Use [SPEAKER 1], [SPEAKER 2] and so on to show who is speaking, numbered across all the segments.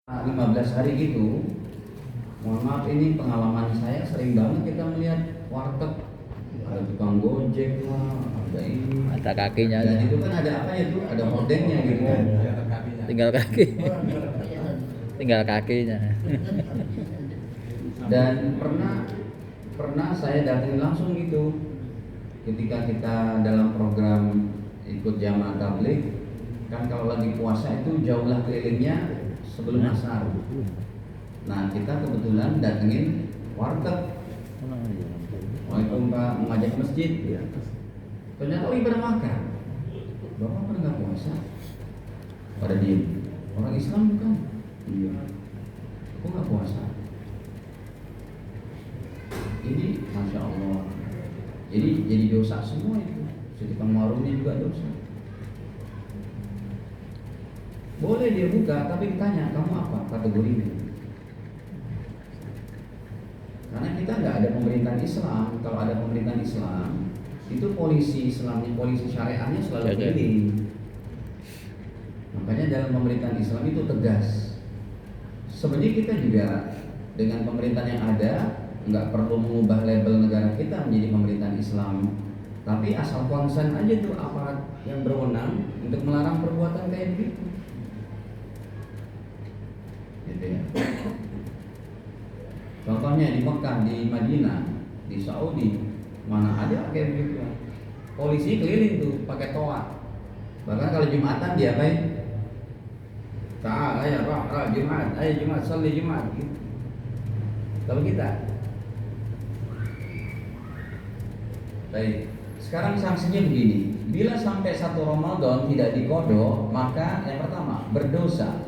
[SPEAKER 1] 15 hari gitu. Mohon maaf, ini pengalaman saya sering banget kita melihat warteg, ada tukang gojek lah, ada ini,
[SPEAKER 2] ada kakinya
[SPEAKER 1] dan
[SPEAKER 2] aja.
[SPEAKER 1] itu kan ada apa ya tuh, ada hordengnya gitu kan.
[SPEAKER 2] Tinggal kaki. Tinggal kakinya.
[SPEAKER 1] Dan pernah saya datangi langsung gitu ketika kita dalam program ikut jamaah tabligh kan, kalau lagi puasa itu jauhlah kelilingnya sebelum asar. Nah, kita kebetulan datengin warteg. Waalaikumsalam Pak, mengajak masjid. Ternyata lagi pada makan. Bapak pernah nggak puasa? Pada diem. Orang Islam bukan? Iya. Aku nggak puasa. Ini masya Allah. Jadi dosa semua itu. Jadi warungnya juga dosa. Boleh dia buka, tapi ditanya kamu apa kategorinya? Karena kita nggak ada pemerintahan Islam. Kalau ada pemerintahan Islam, itu polisi Islamnya, polisi syariahnya selalu keliling. Makanya dalam pemerintahan Islam itu tegas. Sebenarnya kita juga dengan pemerintahan yang ada nggak perlu mengubah label negara kita menjadi pemerintahan Islam. Tapi asal konsen aja tuh aparat yang berwenang untuk melarang perbuatan kayak begitu. Gitu ya. Contohnya di Mekah, di Madinah, di Saudi, mana ada kayak begitu. Polisi keliling tuh pakai toa. Bahkan kalau Jumatan dia apa? Ta'al, ayo Jumat, ayo Jumat, salli Jumat gitu. Kalau kita, baik. Sekarang sanksinya begini. Bila sampai 1 Ramadan tidak dikodok, maka yang pertama berdosa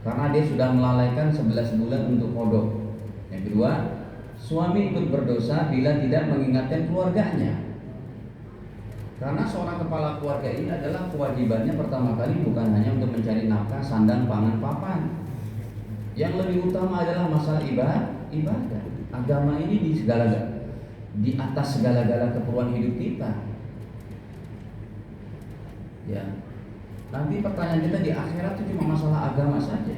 [SPEAKER 1] karena dia sudah melalaikan 11 bulan untuk kodok. Yang kedua, suami ikut berdosa bila tidak mengingatkan keluarganya. Karena seorang kepala keluarga ini adalah kewajibannya pertama kali bukan hanya untuk mencari nafkah, sandang, pangan, papan. Yang lebih utama adalah masalah ibadah. Agama ini di atas segala-gala keperluan hidup kita. Ya. Nanti pertanyaan kita di akhirat itu cuma masalah agama saja.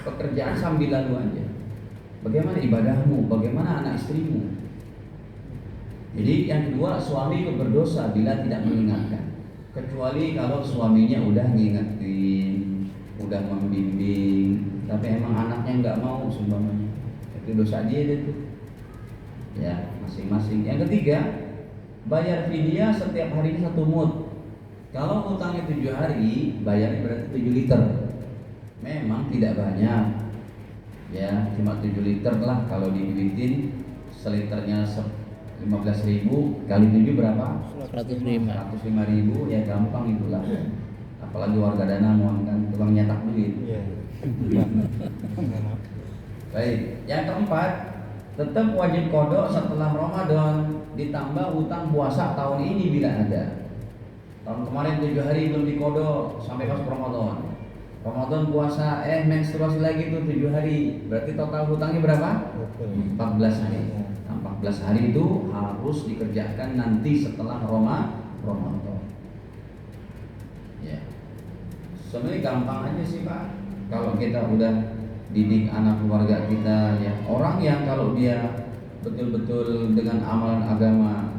[SPEAKER 1] Pekerjaan sambil lalu aja. Bagaimana ibadahmu? Bagaimana anak istrimu? Jadi yang kedua, suami ikut berdosa bila tidak mengingatkan. Kecuali kalau suaminya udah ngingetin, udah membimbing, tapi emang anaknya nggak mau sumpamanya. Itu dosa dia itu. Ya, masing-masing. Yang ketiga, bayar fidyah setiap harinya 1 mud. Kalau hutangnya 7 hari, bayarnya berarti 7 liter. Memang tidak banyak. Ya, cuma 7 liter lah kalau diduitin. Seliternya 15.000 kali 7 berapa?
[SPEAKER 2] 105
[SPEAKER 1] ribu, ya gampang itulah. Apalagi warga dana mohon kan tukang nyetak duit. Baik, yang keempat, tetap wajib kodok setelah Ramadan, ditambah hutang puasa tahun ini bila ada. Tahun kemarin 7 hari belum dikodok sampai pas Ramadan. Ramadan puasa, menstruasi lagi tuh 7 hari. Berarti total hutangnya berapa? 14 hari. Nah, 14 hari itu harus dikerjakan nanti setelah Ramadan. Ya. Sebenarnya gampang aja sih Pak. Kalau kita udah didik anak keluarga kita, ya, orang yang kalau dia betul-betul dengan amalan agama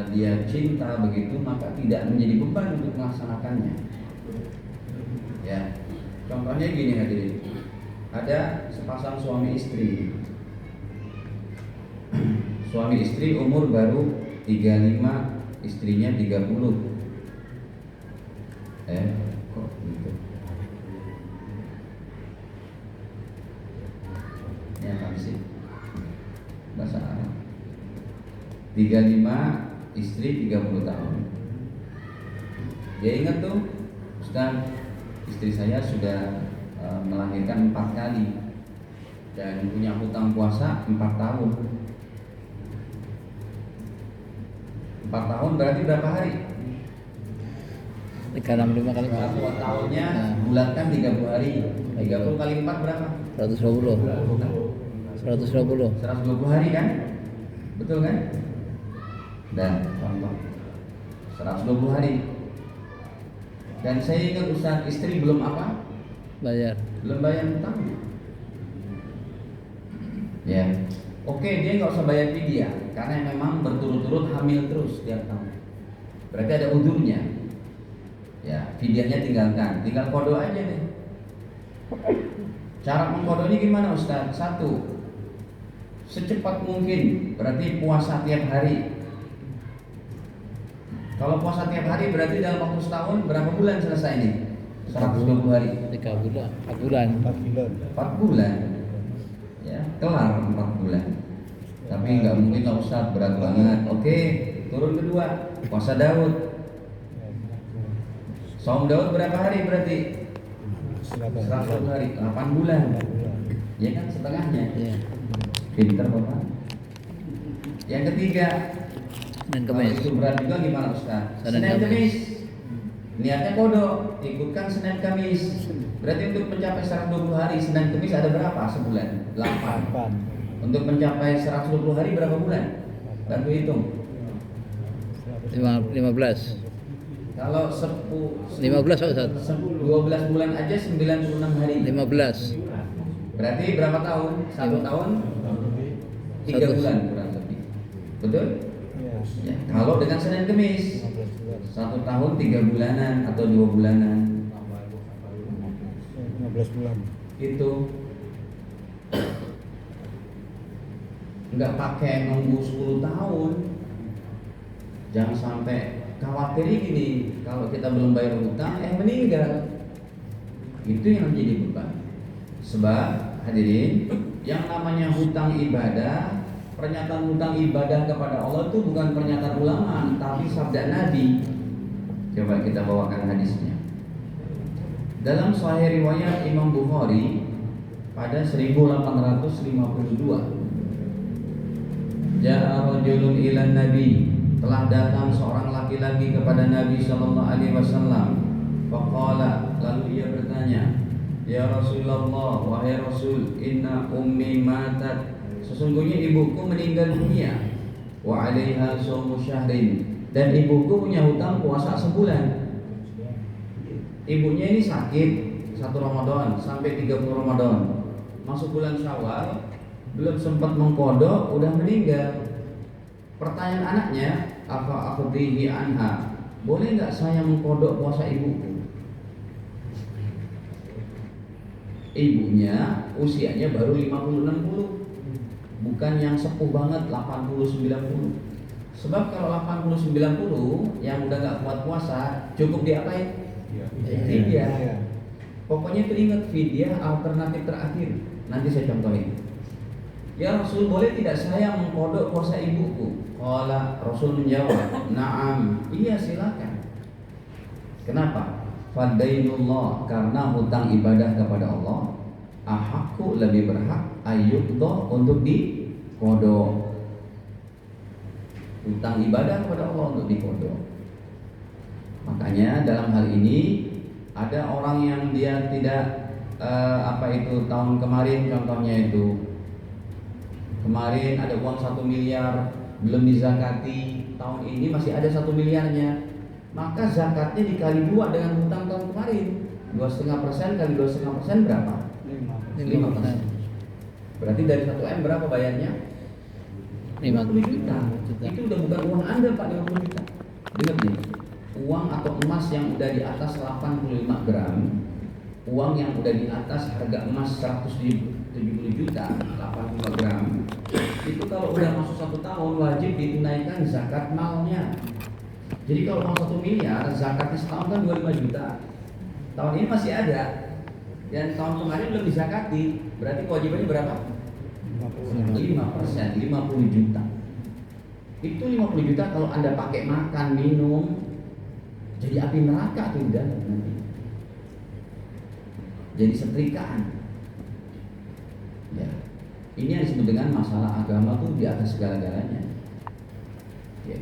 [SPEAKER 1] dia cinta begitu, maka tidak menjadi beban untuk melaksanakannya. Ya, contohnya gini hadirin, ada sepasang suami istri. Suami istri umur baru 35, istrinya 30. Kok gitu? Ini apa sih? Bahasa Arab. 35, istri 30 tahun. Dia ingat tuh, Ustaz, istri saya sudah melahirkan 4 kali dan punya hutang puasa 4 tahun. 4 tahun berarti berapa hari?
[SPEAKER 2] 365 kali 4.
[SPEAKER 1] 2 tahunnya bulatkan 30 hari. 30 kali 4 berapa?
[SPEAKER 2] 120
[SPEAKER 1] hari kan? Betul kan? Dan contoh 120 hari. Dan saya ingat Ustaz, istri belum apa?
[SPEAKER 2] Bayar.
[SPEAKER 1] belum bayar hutang. Ya, oke, dia nggak usah bayar fidyah karena memang berturut-turut hamil terus tiap tahun. Berarti ada udurnya. Ya, fidyahnya tinggal kodo aja deh. Cara mengkodonya gimana Ustaz? Satu, secepat mungkin, berarti puasa tiap hari. Kalau puasa tiap hari berarti dalam waktu setahun berapa bulan selesai nih? 120 hari.
[SPEAKER 2] 3 bulan, 4 bulan.
[SPEAKER 1] 4 bulan. Ya, kelar 4 bulan. Tapi nggak mungkin lah Ustaz, berat banget. Oke, turun kedua, puasa Daud. Saum Daud berapa hari berarti? 100 hari, 8 bulan. Ya kan setengahnya.
[SPEAKER 2] Iya.
[SPEAKER 1] Pinter Bapak. Yang ketiga,
[SPEAKER 2] Senin
[SPEAKER 1] kalau
[SPEAKER 2] Kamis.
[SPEAKER 1] itu berat juga gimana Ustaz?
[SPEAKER 2] Senin
[SPEAKER 1] Senin
[SPEAKER 2] Kamis.
[SPEAKER 1] Kamis. Niatnya kodo, ikutkan Senin Kamis. Berarti untuk mencapai 120 hari Senin Kamis ada berapa sebulan? 8. Untuk mencapai 120 hari berapa bulan? Bantu hitung.
[SPEAKER 2] 15.
[SPEAKER 1] Kalau
[SPEAKER 2] 15 Pak Ustaz.
[SPEAKER 1] 12 bulan aja 96 hari.
[SPEAKER 2] 15.
[SPEAKER 1] Berarti berapa tahun? 1 tahun 3 bulan kurang lebih. Betul? Ya, kalau dengan Senin Kamis 1 tahun 3 bulanan atau 2 bulanan
[SPEAKER 3] 15 bulan.
[SPEAKER 1] itu nggak pakai nunggu 10 tahun. Jangan sampai khawatir gini, kalau kita belum bayar hutang meninggal. Itu yang menjadi beban. Sebab hadirin, yang namanya hutang ibadah, pernyataan hutang ibadah kepada Allah itu bukan pernyataan ulama, tapi sabda Nabi. Coba kita bawakan hadisnya. Dalam Sahih riwayat Imam Bukhari pada 1852, Ja'a rajulun ilan Nabi, telah datang seorang laki-laki kepada Nabi sallallahu alaihi wasallam. Faqala, lalu ia bertanya, "Ya Rasulullah, wahai Rasul, inna ummi matat, sesungguhnya ibuku meninggal dunia, wa 'alaiha shaumu syahrin, dan ibuku punya hutang puasa sebulan." Ibunya ini sakit 1 Ramadan sampai 30 Ramadan. Masuk bulan Syawal, belum sempat mengkodok udah meninggal. Pertanyaan anaknya, apa akhdihi anha, boleh nggak saya mengkodok puasa ibuku? Ibunya usianya baru 50-60, bukan yang sepuh banget 80-90. Sebab kalau 80-90 yang udah nggak kuat puasa, cukup diapain? Fidyah. Pokoknya teringat fidyah alternatif terakhir. Nanti saya contohin. Ya Rasul, boleh tidak saya mengkodok puasa ibuku? Qala, Rasul menjawab, na'am, iya silakan. Kenapa? Fadainullah, karena hutang ibadah kepada Allah ahakku, lebih berhak ayyuqda, untuk dikodok. Hutang ibadah kepada Allah untuk dikodok. Makanya dalam hal ini ada orang yang dia tidak tahun kemarin contohnya itu, kemarin ada uang 1 miliar belum dizakati, tahun ini masih ada 1 miliarnya, maka zakatnya dikali 2 dengan hutang tahun kemarin. 2,5% kali 2,5% berapa? 5%. Berarti dari 1 M berapa bayarnya? 50 juta. Itu udah bukan uang Anda Pak, 50 juta. Dengar nih, uang atau emas yang udah di atas 85 gram, uang yang udah di atas harga emas 170 juta, 85 gram, itu kalau udah masuk 1 tahun wajib ditunaikan zakat malnya. Jadi kalau uang 1 miliar, zakatnya setahun kan 25 juta. Tahun ini masih ada, dan tahun kemarin belum dizakati, berarti kewajibannya berapa? 5%, 50 juta. Itu 50 juta kalau Anda pakai makan, minum, jadi api neraka tuh udah nanti. Jadi setrikaan. Ya. Ini yang disebut dengan masalah agama tuh di atas segala-galanya. Ya,